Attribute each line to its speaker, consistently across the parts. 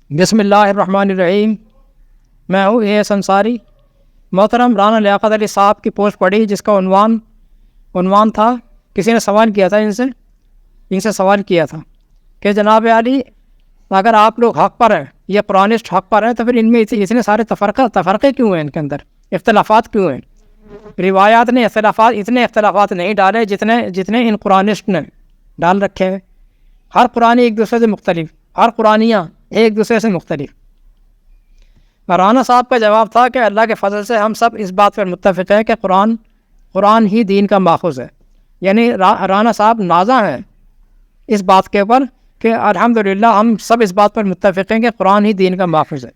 Speaker 1: بسم اللہ الرحمن الرحیم۔ میں ہوں اے ایس انصاری۔ محترم رانا لیاقت علی صاحب کی پوسٹ پڑھی جس کا عنوان تھا، کسی نے سوال کیا تھا، ان سے سوال کیا تھا کہ جناب علی اگر آپ لوگ حق پر ہیں یا قرآنسٹ حق پر ہیں تو پھر ان میں اتنے سارے تفرقے کیوں ہیں، ان کے اندر اختلافات کیوں ہیں؟ روایات نے اتنے اختلافات نہیں ڈالے جتنے ان قرآنسٹ نے ڈال رکھے ہیں۔ ہر قرآن ایک دوسرے سے مختلف، ہر قرآنیاں ایک دوسرے سے مختلف۔ رانا صاحب کا جواب تھا کہ اللہ کے فضل سے ہم سب اس بات پر متفق ہیں کہ قرآن ہی دین کا ماخوذ ہے۔ یعنی رانا صاحب نازا ہیں اس بات کے اوپر کہ الحمدللہ ہم سب اس بات پر متفق ہیں کہ قرآن ہی دین کا ماخوذ ہے۔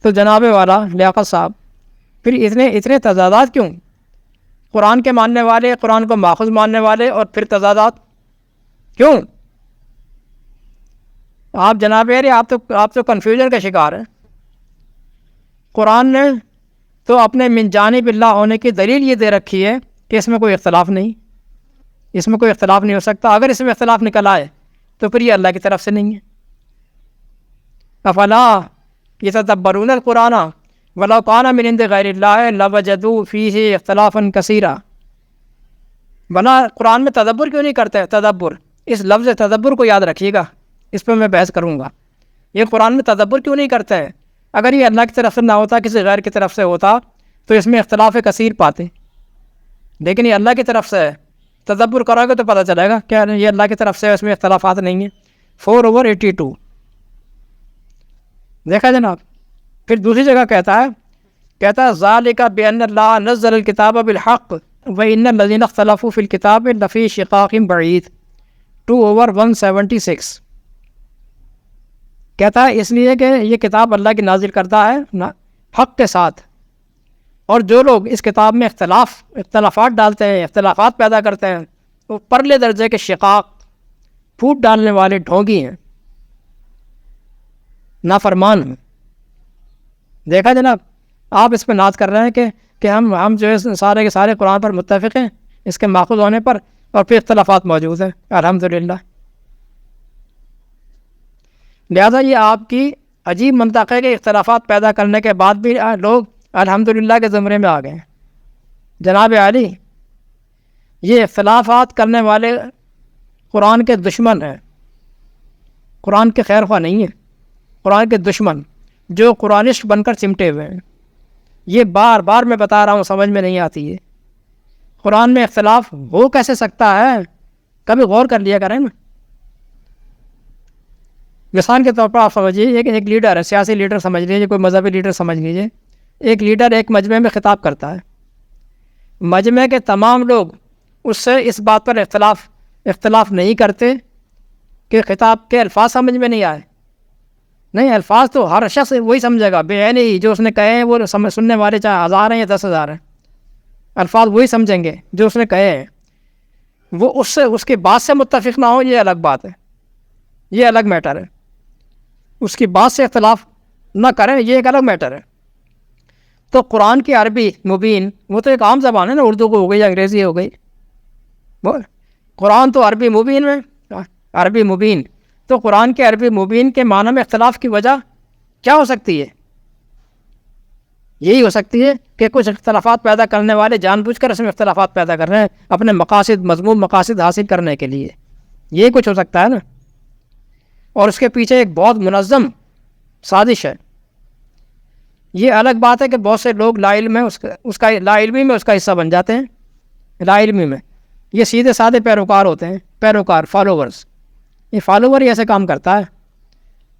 Speaker 1: تو جناب والا لیاقت صاحب، پھر اتنے تضادات کیوں؟ قرآن کے ماننے والے، قرآن کو ماخوذ ماننے والے، اور پھر تضادات کیوں؟ آپ جناب آپ تو کنفیوژن کا شکار ہیں۔ قرآن نے تو اپنے من جانب اللہ ہونے کی دلیل یہ دے رکھی ہے کہ اس میں کوئی اختلاف نہیں، اس میں کوئی اختلاف نہیں ہو سکتا۔ اگر اس میں اختلاف نکل آئے تو پھر یہ اللہ کی طرف سے نہیں ہے۔ افلا یتدبرون القرآن ولو کان من عند غیر اللہ لوجدوا فیہ اختلافا کثیرا۔ بنا قرآن میں تدبر کیوں نہیں کرتے؟ تدبر، اس لفظ تدبر کو یاد رکھیے گا، اس پہ میں بحث کروں گا۔ یہ قرآن میں تدبر کیوں نہیں کرتا ہے؟ اگر یہ اللہ کی طرف سے نہ ہوتا، کسی غیر کی طرف سے ہوتا تو اس میں اختلاف کثیر پاتے، لیکن یہ اللہ کی طرف سے ہے۔ تدبر کرو گے تو پتہ چلے گا کہ یہ اللہ کی طرف سے ہے، اس میں اختلافات نہیں ہیں۔ 4/82 دیکھا جناب۔ پھر دوسری جگہ کہتا ہے ذالک بأن اللہ نزل الکتاب بالحق وإن الذین اختلفوا فی الکتاب لفی شقاق بعید۔ 2/176 کہتا ہے اس لیے کہ یہ کتاب اللہ کی نازل کرتا ہے حق کے ساتھ، اور جو لوگ اس کتاب میں اختلافات ڈالتے ہیں، اختلافات پیدا کرتے ہیں، وہ پرلے درجے کے شقاق، پھوٹ ڈالنے والے ڈھونگی ہیں، نافرمان ہیں۔ دیکھا جناب، آپ اس پہ ناز کر رہے ہیں کہ ہم جو ہے سارے کے سارے قرآن پر متفق ہیں، اس کے ماخوذ ہونے پر، اور پھر اختلافات موجود ہیں الحمدللہ۔ لہذا یہ آپ کی عجیب منطق ہے کہ اختلافات پیدا کرنے کے بعد بھی لوگ الحمدللہ کے زمرے میں آ گئے ہیں۔ جناب علی، یہ اختلافات کرنے والے قرآن کے دشمن ہیں، قرآن کے خیر خواہ نہیں ہیں، قرآن کے دشمن جو قرآنسٹ بن کر چمٹے ہوئے ہیں۔ یہ بار بار میں بتا رہا ہوں، سمجھ میں نہیں آتی ہے۔ قرآن میں اختلاف ہو کیسے سکتا ہے؟ کبھی غور کر لیا کریں نا۔ مثال کے طور پر آپ سمجھیے کہ ایک لیڈر ہے، سیاسی لیڈر سمجھ لیجیے، کوئی مذہبی لیڈر سمجھ لیجیے۔ ایک لیڈر ایک مجمع میں خطاب کرتا ہے، مجمع کے تمام لوگ اس سے اس بات پر اختلاف نہیں کرتے کہ خطاب کے الفاظ سمجھ میں نہیں آئے۔ نہیں، الفاظ تو ہر شخص وہی سمجھے گا، بے عینی جو اس نے کہے ہیں، وہ سننے والے چاہے 1000 ہیں یا 10,000 ہیں، الفاظ وہی سمجھیں گے جو اس نے کہے ہیں۔ وہ اس کی بات سے متفق نہ ہو، یہ الگ بات ہے، یہ الگ میٹر ہے۔ اس کی بات سے اختلاف نہ کریں، یہ ایک الگ میٹر ہے۔ تو قرآن کی عربی مبین، وہ تو ایک عام زبان ہے نا، اردو کو ہو گئی یا انگریزی ہو گئی، قرآن تو عربی مبین میں، عربی مبین۔ تو قرآن کے عربی مبین کے معنی میں اختلاف کی وجہ کیا ہو سکتی ہے؟ یہی ہو سکتی ہے کہ کچھ اختلافات پیدا کرنے والے جان بوجھ کر اس میں اختلافات پیدا کر رہے ہیں اپنے مذموم مقاصد حاصل کرنے کے لیے، یہ کچھ ہو سکتا ہے نا۔ اور اس کے پیچھے ایک بہت منظم سازش ہے۔ یہ الگ بات ہے کہ بہت سے لوگ لا علمی میں اس کا حصہ بن جاتے ہیں۔ لا علمی میں یہ سیدھے سادے پیروکار ہوتے ہیں، فالوورز۔ یہ فالوور ہی ایسے کام کرتا ہے،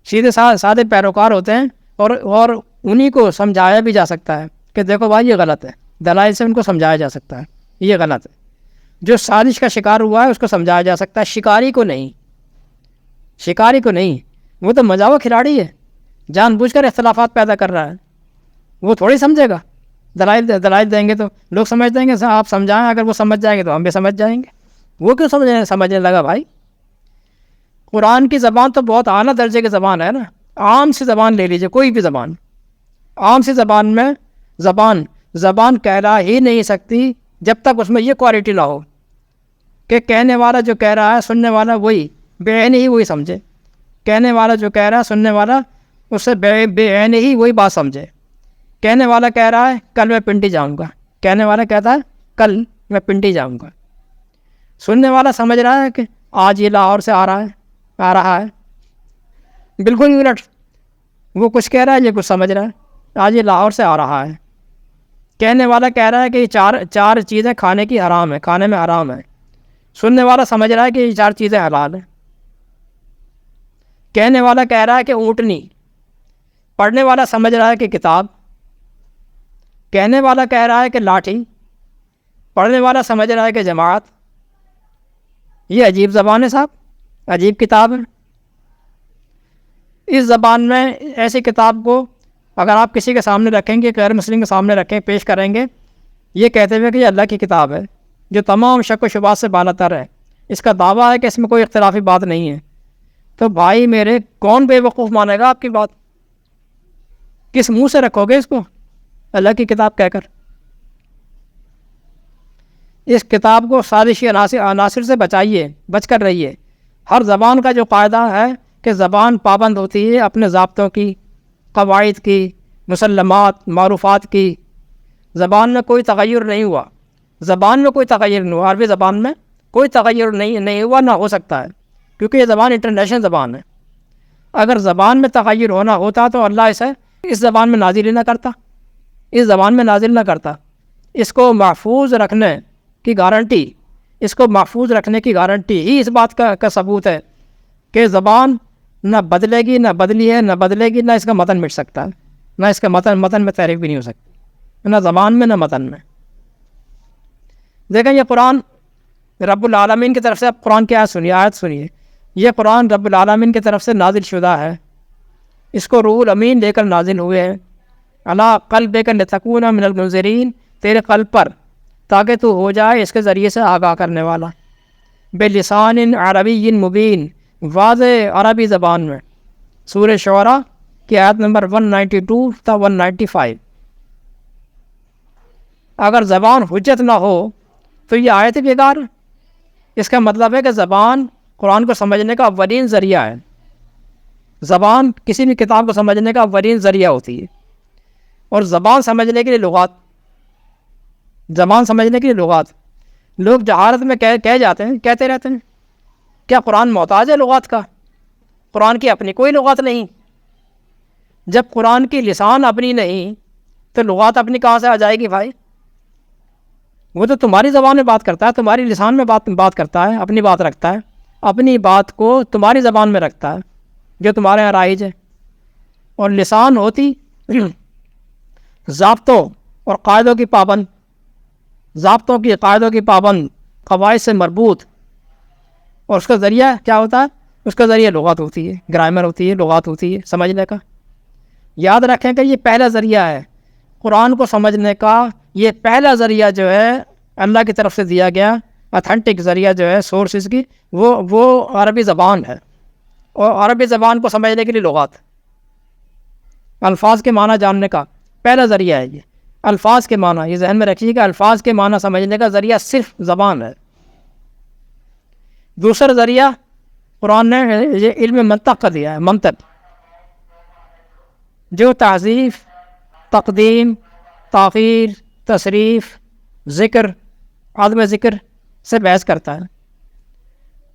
Speaker 1: سیدھے سادے پیروکار ہوتے ہیں، اور انہی کو سمجھایا بھی جا سکتا ہے کہ دیکھو بھائی یہ غلط ہے، دلائل سے ان کو سمجھایا جا سکتا ہے یہ غلط ہے۔ جو سازش کا شکار ہوا ہے اس کو سمجھایا جا سکتا ہے، شکاری کو نہیں۔ وہ تو مجاوا کھلاڑی ہے، جان بوجھ کر اختلافات پیدا کر رہا ہے، وہ تھوڑی سمجھے گا۔ دلائل دیں گے تو لوگ سمجھ دیں گے، آپ سمجھائیں، اگر وہ سمجھ جائیں گے تو ہم بھی سمجھ جائیں گے۔ وہ کیوں سمجھنے لگا بھائی؟ قرآن کی زبان تو بہت اعلیٰ درجے کی زبان ہے نا۔ عام سی زبان لے لیجیے، کوئی بھی زبان، عام سی زبان میں زبان کہلا ہی نہیں سکتی جب تک اس میں یہ کوالٹی نہ ہو کہ کہنے والا جو کہہ رہا ہے، سننے والا وہی بے عینی ہی وہی سمجھے کہنے والا جو کہہ رہا ہے سننے والا اس سے بے عین ہی وہی بات سمجھے. کہنے والا کہہ رہا ہے کل میں پنڈی جاؤں گا، کہنے والا کہتا ہے کل میں پنڈی جاؤں گا. سننے والا سمجھ رہا ہے کہ آج یہ لاہور سے آ رہا ہے. بالکل الٹ، وہ کچھ کہہ رہا ہے یہ کچھ سمجھ رہا ہے، آج یہ لاہور سے آ رہا ہے. کہنے والا کہہ رہا ہے کہ یہ چار چیزیں کھانے کی حرام ہے، کھانے میں حرام ہے. سننے والا سمجھ رہا ہے کہ یہ 4 چیزیں حلال ہیں. کہنے والا کہہ رہا ہے کہ اونٹنی، پڑھنے والا سمجھ رہا ہے کہ کتاب. کہنے والا کہہ رہا ہے کہ لاٹھی، پڑھنے والا سمجھ رہا ہے کہ جماعت. یہ عجیب زبان ہے صاحب، عجیب کتاب ہے. اس زبان میں ایسی کتاب کو اگر آپ کسی کے سامنے رکھیں گے، غیر مسلم کے سامنے رکھیں، پیش کریں گے یہ کہتے ہوئے کہ یہ اللہ کی کتاب ہے جو تمام شک و شبہات سے بالا تر ہے، اس کا دعویٰ ہے کہ اس میں کوئی اختلافی بات نہیں ہے، تو بھائی میرے کون بے وقوف مانے گا آپ کی بات؟ کس منہ سے رکھو گے اس کو اللہ کی کتاب کہہ کر؟ اس کتاب کو سازشی عناصر سے بچائیے، بچ کر رہیے. ہر زبان کا جو قاعدہ ہے کہ زبان پابند ہوتی ہے اپنے ضابطوں کی، قواعد کی، مسلمات، معروفات کی. زبان میں کوئی تغیر نہیں ہوا، زبان میں کوئی تغیر نہیں ہوا، عربی زبان میں کوئی تغیر نہیں ہوا، نہ ہو سکتا ہے، کیونکہ یہ زبان انٹرنیشنل زبان ہے. اگر زبان میں تغیر ہونا ہوتا تو اللہ اسے اس زبان میں نازل ہی نہ کرتا، اس زبان میں نازل نہ کرتا. اس کو محفوظ رکھنے کی گارنٹی، اس کو محفوظ رکھنے کی گارنٹی ہی اس بات کا ثبوت ہے کہ زبان نہ بدلے گی، نہ بدلی ہے، نہ بدلے گی، نہ اس کا متن مٹ سکتا ہے، نہ اس کا متن میں تحریف بھی نہیں ہو سکتی، نہ زبان میں نہ متن میں. دیکھیں یہ قرآن رب العالمین کی طرف سے، اب قرآن کی آیت سنیے. یہ قرآن رب العالمین کی طرف سے نازل شدہ ہے، اس کو روح الامین لے کر نازل ہوئے ہیں. علی قلبک لتکون من المنذرین، تیرے قلب پر تاکہ تو ہو جائے اس کے ذریعے سے آگاہ کرنے والا. بلسان عربی مبین، واضح عربی زبان میں. سورہ شعراء کی آیت نمبر 192 تا 195. اگر زبان حجت نہ ہو تو یہ آیت بیکار ہے. اس کا مطلب ہے کہ زبان قرآن کو سمجھنے کا اولین ذریعہ ہے. زبان کسی بھی کتاب کو سمجھنے کا اولین ذریعہ ہوتی ہے. اور زبان سمجھنے کے لیے لغات، زبان سمجھنے کے لیے لغات. لوگ جہالت میں کہتے رہتے ہیں کیا قرآن محتاج ہے لغات کا؟ قرآن کی اپنی کوئی لغات نہیں. جب قرآن کی لسان اپنی نہیں تو لغات اپنی کہاں سے آ جائے گی بھائی؟ وہ تو تمہاری زبان میں بات کرتا ہے، تمہاری لسان میں بات کرتا ہے، اپنی بات رکھتا ہے، اپنی بات کو تمہاری زبان میں رکھتا ہے جو تمہارے یہاں رائج ہے. اور لسان ہوتی ضابطوں اور قاعدوں کی پابند، ضابطوں کی، قاعدوں کی پابند، قواعد سے مربوط. اور اس کا ذریعہ کیا ہوتا ہے؟ اس کا ذریعہ لغات ہوتی ہے، گرامر ہوتی ہے، لغات ہوتی ہے سمجھنے کا. یاد رکھیں کہ یہ پہلا ذریعہ ہے قرآن کو سمجھنے کا. یہ پہلا ذریعہ جو ہے اللہ کی طرف سے دیا گیا اتھینٹک ذریعہ جو ہے سورسز کی، وہ عربی زبان ہے. اور عربی زبان کو سمجھنے کے لیے لغات، الفاظ کے معنی جاننے کا پہلا ذریعہ ہے. یہ الفاظ کے معنی، یہ ذہن میں رکھیے کہ الفاظ کے معنی سمجھنے کا ذریعہ صرف زبان ہے. دوسرا ذریعہ قرآن نے یہ علم منطق کا دیا ہے. منطق جو تعزیف، تقدیم، تاخیر، تصریف، ذکر، عدم ذکر سے بحث کرتا ہے.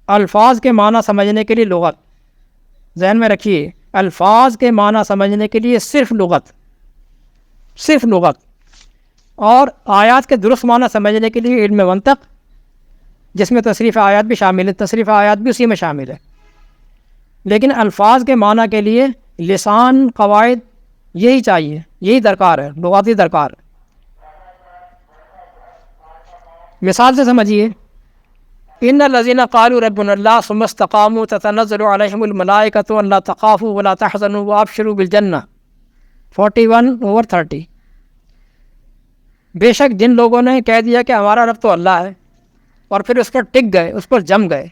Speaker 1: الفاظ کے معنی سمجھنے کے لیے لغت، ذہن میں رکھیے الفاظ کے معنی سمجھنے کے لیے صرف لغت، صرف لغت. اور آیات کے درست معنی سمجھنے کے لیے علم منطق، جس میں تصریف آیات بھی شامل ہے، تصریف آیات بھی اسی میں شامل ہے. لیکن الفاظ کے معنی کے لیے لسان، قواعد یہی چاہیے، یہی درکار ہے، لغاتی درکار ہے. مثال سے سمجھیے، ان الذین قالوا ربنا اللہ ثم استقاموا تتنزل علیہم الملائکۃ الا تخافوا ولا تحزنوا وابشروا بالجنہ 41/30. بے شک جن لوگوں نے کہہ دیا کہ ہمارا رب تو اللہ ہے اور پھر اس پر ٹک گئے، اس پر جم گئے،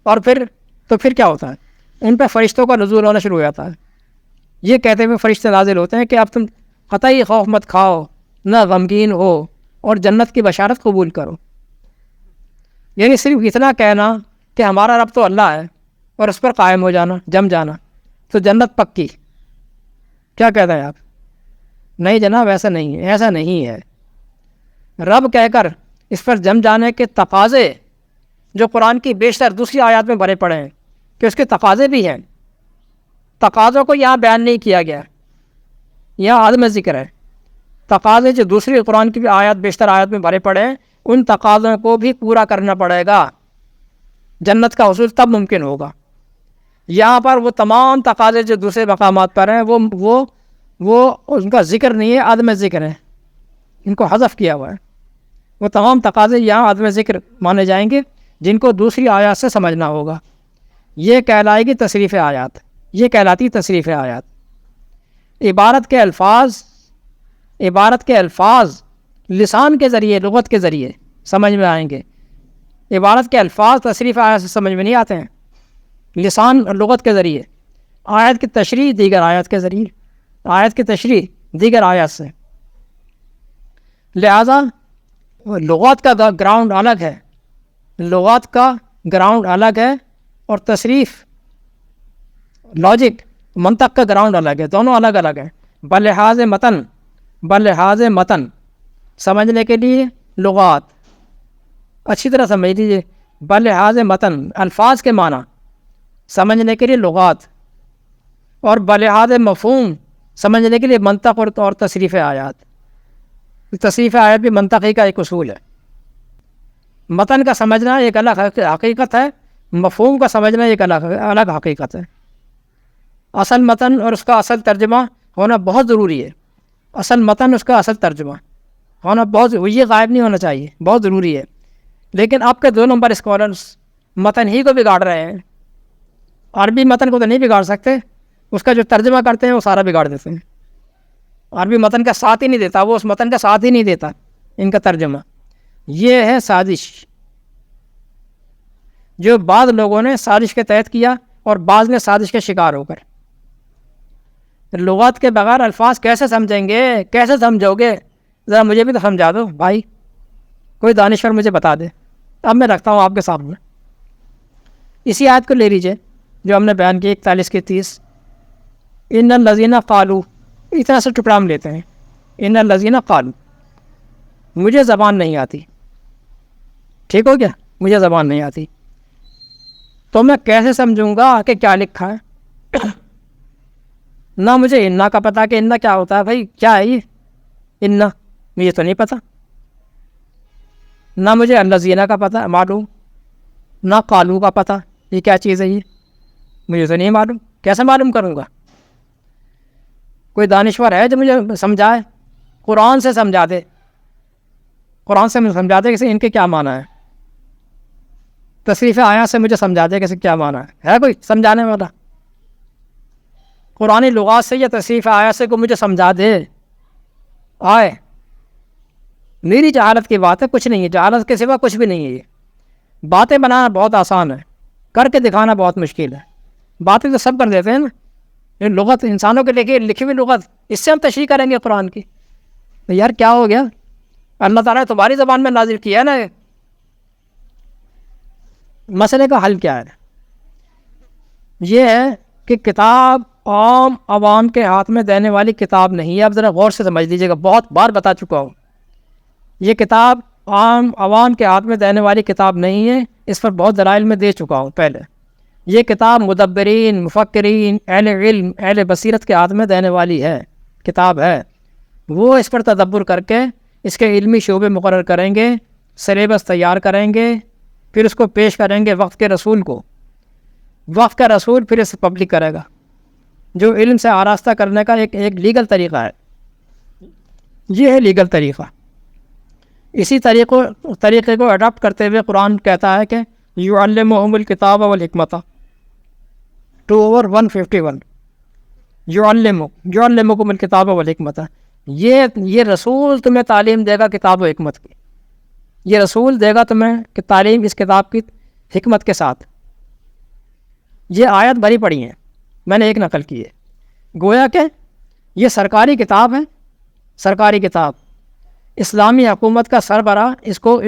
Speaker 1: اور پھر کیا ہوتا ہے؟ ان پہ فرشتوں کا نزول ہونا شروع ہو جاتا ہے. یہ کہتے ہوئے فرشتے نازل ہوتے ہیں کہ اب تم قطعی خوف مت کھاؤ، نہ غمگین ہو، اور جنت کی بشارت قبول کرو. یعنی صرف اتنا کہنا کہ ہمارا رب تو اللہ ہے اور اس پر قائم ہو جانا، جم جانا، تو جنت پکی. کیا کہتے ہیں آپ؟ نہیں جناب، ایسا نہیں ہے، ایسا نہیں ہے. رب کہہ کر اس پر جم جانے کے تقاضے جو قرآن کی بیشتر دوسری آیات میں بھرے پڑے ہیں کہ اس کے تقاضے بھی ہیں. تقاضوں کو یہاں بیان نہیں کیا گیا، یہاں عدم ذکر ہے. تقاضے جو دوسری قرآن کی آیات بیشتر آیات میں بھرے پڑے ہیں، ان تقاضوں کو بھی پورا کرنا پڑے گا. جنت کا حصول تب ممکن ہوگا. یہاں پر وہ تمام تقاضے جو دوسرے مقامات پر ہیں وہ ان کا ذکر نہیں ہے، عدم ذکر ہے، ان کو حذف کیا ہوا ہے. وہ تمام تقاضے یہاں عدم ذکر مانے جائیں گے جن کو دوسری آیات سے سمجھنا ہوگا. یہ کہلائے گی تصریف آیات، یہ کہلاتی تصریف آیات. عبارت کے الفاظ لسان کے ذریعے، لغت کے ذریعے سمجھ میں آئیں گے. عبارت کے الفاظ تصریف آیات سے سمجھ میں نہیں آتے ہیں. لسان اور لغت کے ذریعے، آیت کی تشریح دیگر آیات کے ذریعے، آیت کی تشریح دیگر آیات سے. لہذا لغات کا گراؤنڈ الگ ہے، لغات کا گراؤنڈ الگ ہے، اور تصریف لاجک منطق کا گراؤنڈ الگ ہے. دونوں الگ الگ ہیں. بلحاظ متن سمجھنے کے لیے لغات اچھی طرح سمجھ لیجیے. بلحاظ متن الفاظ کے معنی سمجھنے کے لیے لغات، اور بلحاظ مفہوم سمجھنے کے لیے منطق اور تصریف آیات. تصریف آیات بھی منطقی کا ایک اصول ہے. متن کا سمجھنا ایک الگ حقیقت ہے، مفہوم کا سمجھنا ایک الگ حقیقت ہے. اصل متن اور اس کا اصل ترجمہ ہونا بہت ضروری ہے. اصل متن، اس کا اصل ترجمہ ہونا یہ غائب نہیں ہونا چاہیے، بہت ضروری ہے. لیکن اب کے 2 نمبر اسکالرس متن ہی کو بگاڑ رہے ہیں. عربی متن کو تو نہیں بگاڑ سکتے، اس کا جو ترجمہ کرتے ہیں وہ سارا بگاڑ دیتے ہیں. عربی متن کا ساتھ ہی نہیں دیتا، وہ اس متن کا ساتھ ہی نہیں دیتا ان کا ترجمہ. یہ ہے سازش جو بعض لوگوں نے سازش کے تحت کیا، اور بعض نے سازش کے شکار ہو کر. لغات کے بغیر الفاظ کیسے سمجھیں گے؟ کیسے سمجھو گے؟ ذرا مجھے بھی تو سمجھا دو بھائی، کوئی دانشور مجھے بتا دے. اب میں رکھتا ہوں آپ کے سامنے اسی آیت کو لے لیجیے جو ہم نے بیان کی 41 کی 30. ان الذین قالوا، اس طرح سے ٹکڑا ہم لیتے ہیں. ان الذین قالوا، مجھے زبان نہیں آتی، ٹھیک ہو گیا، مجھے زبان نہیں آتی، تو میں کیسے سمجھوں گا کہ کیا لکھا ہے؟ نہ مجھے انا کا پتہ کہ انا کیا ہوتا ہے. بھائی کیا ہے یہ انا؟ مجھے تو نہیں پتہ. نہ مجھے الذین کا پتہ معلوم، نہ قالو کا پتہ یہ کیا چیز ہے، یہ مجھے تو نہیں معلوم. کیسے معلوم کروں گا؟ کوئی دانشور ہے جو مجھے سمجھائے، قرآن سے سمجھا دے، قرآن سے مجھے سمجھا دے کہ ان کے کیا معنی ہے. تصریف آیات سے مجھے سمجھا دے کہ کیا معنی ہے کوئی سمجھانے والا؟ قرآنی لغات سے یا تصریف آیات سے کوئی مجھے سمجھا دے آئے. میری جہالت کی بات ہے، کچھ نہیں ہے، جہالت کے سوا کچھ بھی نہیں ہے. یہ باتیں بنانا بہت آسان ہے، کر کے دکھانا بہت مشکل ہے. باتیں تو سب کر دیتے ہیں نا. یہ لغت انسانوں کے لکھی ہوئی لغت، اس سے ہم تشریح کریں گے قرآن کی؟ تو یار کیا ہو گیا؟ اللہ تعالیٰ نے تمہاری زبان میں نازل کیا ہے نا. مسئلے کا حل کیا ہے؟ یہ ہے کہ کتاب عام عوام کے ہاتھ میں دینے والی کتاب نہیں ہے. اب ذرا غور سے سمجھ لیجیے گا، بہت بار بتا چکا ہوں. یہ کتاب عام عوام کے ہاتھ میں دینے والی کتاب نہیں ہے. اس پر بہت دلائل میں دے چکا ہوں پہلے. یہ کتاب مدبرین، مفکرین، اہل علم، اہل بصیرت کے ہاتھ میں دینے والی ہے کتاب ہے. وہ اس پر تدبر کر کے اس کے علمی شعبے مقرر کریں گے، سلیبس تیار کریں گے، پھر اس کو پیش کریں گے وقت کے رسول کو. وقت کا رسول پھر اسے پبلک کرے گا، جو علم سے آراستہ کرنے کا ایک لیگل طریقہ ہے. یہ ہے لیگل طریقہ. اسی طریقے کو اڈاپٹ کرتے ہوئے قرآن کہتا ہے کہ یعلمہم الکتاب والحکمۃ 2/151. یعلمکم الکتاب والحکمۃ، یہ رسول تمہیں تعلیم دے گا کتاب و حکمت کی. یہ رسول دے گا تمہیں کہ تعلیم اس کتاب کی حکمت کے ساتھ. یہ آیت بھری پڑی ہیں، میں نے ایک نقل کی ہے. گویا کہ یہ سرکاری کتاب ہے، سرکاری کتاب. اسلامی حکومت کا سربراہ اس کو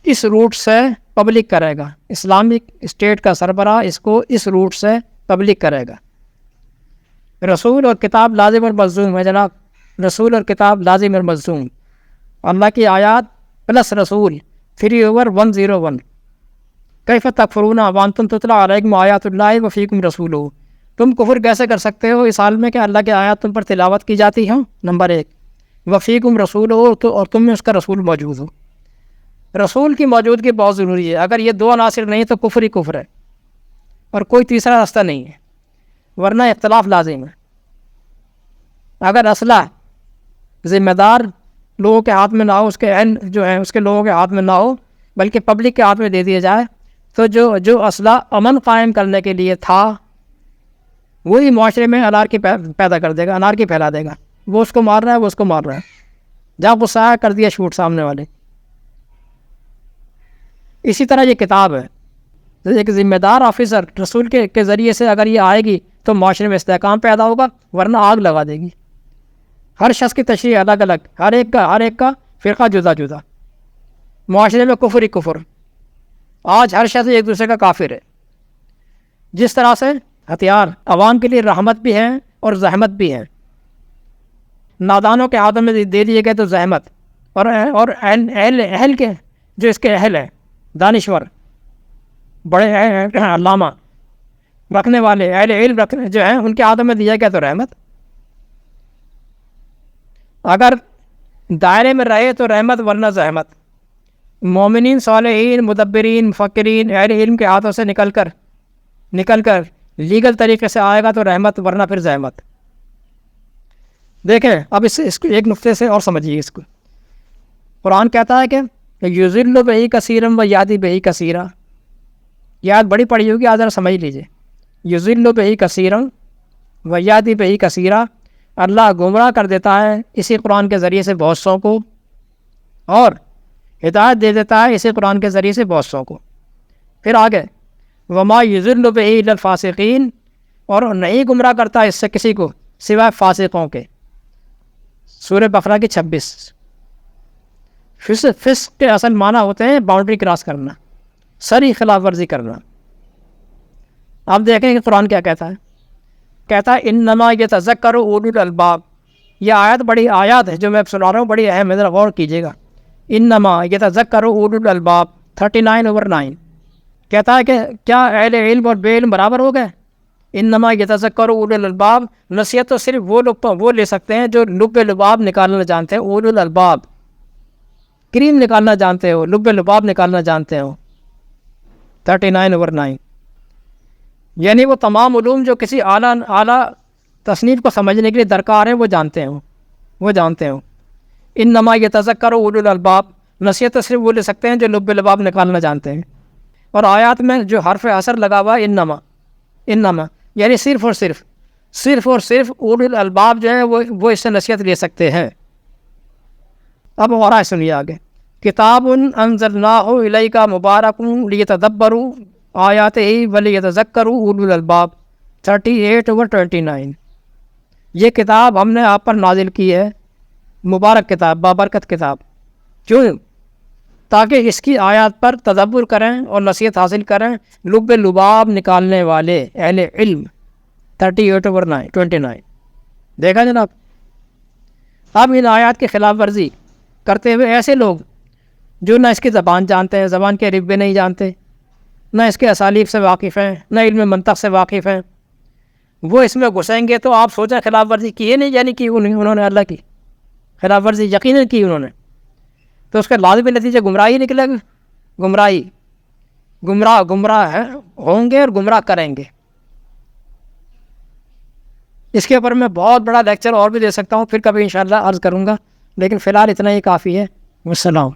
Speaker 1: اس روٹ سے پبلک کرے گا، اسلامک اسٹیٹ کا سربراہ اس کو اس روٹ سے پبلک کرے گا۔ رسول اور کتاب لازم اور ملزوم ہے جناب، رسول اور کتاب لازم اور ملزوم، اللہ کی آیات پلس رسول 3/101۔ کیف تکفرون وانتم تتلی علیکم آیات اللہ وفیکم رسولہ، تم کفر کیسے کر سکتے ہو اس حال میں کہ اللہ کی آیات تم پر تلاوت کی جاتی ہیں، نمبر 1، وفیکم رسولہ، اور تم میں اس کا رسول موجود ہو۔ رسول کی موجودگی بہت ضروری ہے، اگر یہ دو عناصر نہیں تو کفر ہی کفر ہے، اور کوئی تیسرا راستہ نہیں ہے، ورنہ اختلاف لازم ہے۔ اگر اسلحہ ذمہ دار لوگوں کے ہاتھ میں نہ ہو، اس کے اہل جو ہیں اس کے لوگوں کے ہاتھ میں نہ ہو، بلکہ پبلک کے ہاتھ میں دے دیا جائے، تو جو اسلحہ امن قائم کرنے کے لیے تھا وہی معاشرے میں انارکی پیدا کر دے گا، انارکی پھیلا دے گا، وہ اس کو مار رہا ہے، وہ اس کو مار رہا ہے، جہاں غصہ آیا کر دیا شوٹ سامنے والے۔ اسی طرح یہ کتاب ہے، ایک ذمہ دار آفیسر رسول کے ذریعے سے اگر یہ آئے گی تو معاشرے میں استحکام پیدا ہوگا، ورنہ آگ لگا دے گی۔ ہر شخص کی تشریح الگ الگ، ہر ایک کا فرقہ جدا جدا، معاشرے میں کفر ہی کفر۔ آج ہر شخص ایک دوسرے کا کافر ہے۔ جس طرح سے ہتھیار عوام کے لیے رحمت بھی ہیں اور زحمت بھی ہیں، نادانوں کے ہاتھوں میں دے دیے گئے تو زحمت، اور اہل کے جو اس کے اہل ہیں، دانشور، بڑے علامہ رکھنے والے، اہل علم رکھنے جو ہیں، ان کے ہاتھوں میں دیا گیا تو رحمت۔ اگر دائرے میں رہے تو رحمت، ورنہ زحمت۔ مومنین، صالحین، مدبرین، مفکرین، اہل علم کے ہاتھوں سے نکل کر لیگل طریقے سے آئے گا تو رحمت، ورنہ پھر زحمت۔ دیکھیں اب اس کو ایک نقطے سے اور سمجھیے اس کو۔ قرآن کہتا ہے کہ یضل بہ کثیرا و یہدی بہ کثیرا، یاد بڑی پڑی ہوگی، آج ذرا سمجھ لیجیے۔ یضل بہ کثیرا و یہدی بہ کثیرا، اللہ گمراہ کر دیتا ہے اسی قرآن کے ذریعے سے بہت سو کو، اور ہدایت دے دیتا ہے اسی قرآن کے ذریعے سے بہت سو کو۔ پھر آگے وما یضل بہ الا الفاسقین، اور نہیں گمراہ کرتا اس سے کسی کو سوائے فاسقوں کے۔ سورہ بقرہ کی 26۔ فسق کے اصل معنی ہوتے ہیں باؤنڈری کراس کرنا، سری خلاف ورزی کرنا۔ آپ دیکھیں کہ قرآن کیا کہتا ہے، کہتا ہے انما یتذکر اولو الالباب۔ یہ آیت بڑی آیات ہے جو میں سنا رہا ہوں، بڑی اہم ہے، ذرا غور کیجیے گا۔ انما یتذکر اولو الالباب 39/9 کہتا ہے کہ کیا اہل علم اور بے علم برابر ہو گئے؟ انما یتذکر اولو الالباب، نصیحت تو صرف وہ لے سکتے ہیں جو لب لباب نکالنا جانتے ہیں۔ اولو الالباب، کریم نکالنا جانتے ہو، لب لباب نکالنا جانتے ہو۔ 39/9 یعنی وہ تمام علوم جو کسی اعلیٰ تصنیف کو سمجھنے کے لیے درکار ہیں وہ جانتے ہوں۔ انما یتذکر اولو الالباب، نصیحت صرف وہ لے سکتے ہیں جو لب لباب نکالنا جانتے ہیں۔ اور آیات میں جو حرف اثر لگا ہوا ہے انما یعنی صرف اور صرف اولو الالباب جو ہیں وہ اس سے نصیحت لے سکتے ہیں۔ اب اور آیت سنیے آگے، کتاب انزلناہ الیک مبارک لیتدبروا آیاتہ ولیتذکروا اولو الالباب 38/29۔ یہ کتاب ہم نے آپ پر نازل کی ہے، مبارک کتاب، بابرکت کتاب، کیوں؟ تاکہ اس کی آیات پر تدبر کریں اور نصیحت حاصل کریں لب لباب نکالنے والے اہل علم۔ 38/29 دیکھا جناب۔ اب ان آیات کی خلاف ورزی کرتے ہوئے ایسے لوگ جو نہ اس کی زبان جانتے ہیں، زبان کے ربے نہیں جانتے، نہ اس کے اسالیب سے واقف ہیں، نہ علم منطق سے واقف ہیں، وہ اس میں گھسیں گے تو آپ سوچیں خلاف ورزی کی ہے نہیں، یعنی کہ انہوں نے اللہ کی خلاف ورزی یقیناً کی انہوں نے، تو اس کا لازمی نتیجہ گمراہی نکلے گا۔ گمراہ ہوں گے اور گمراہ کریں گے۔ اس کے اوپر میں بہت بڑا لیکچر اور بھی دے سکتا ہوں، پھر کبھی انشاءاللہ عرض کروں گا، لیکن فی الحال اتنا ہی کافی ہے۔ والسلام۔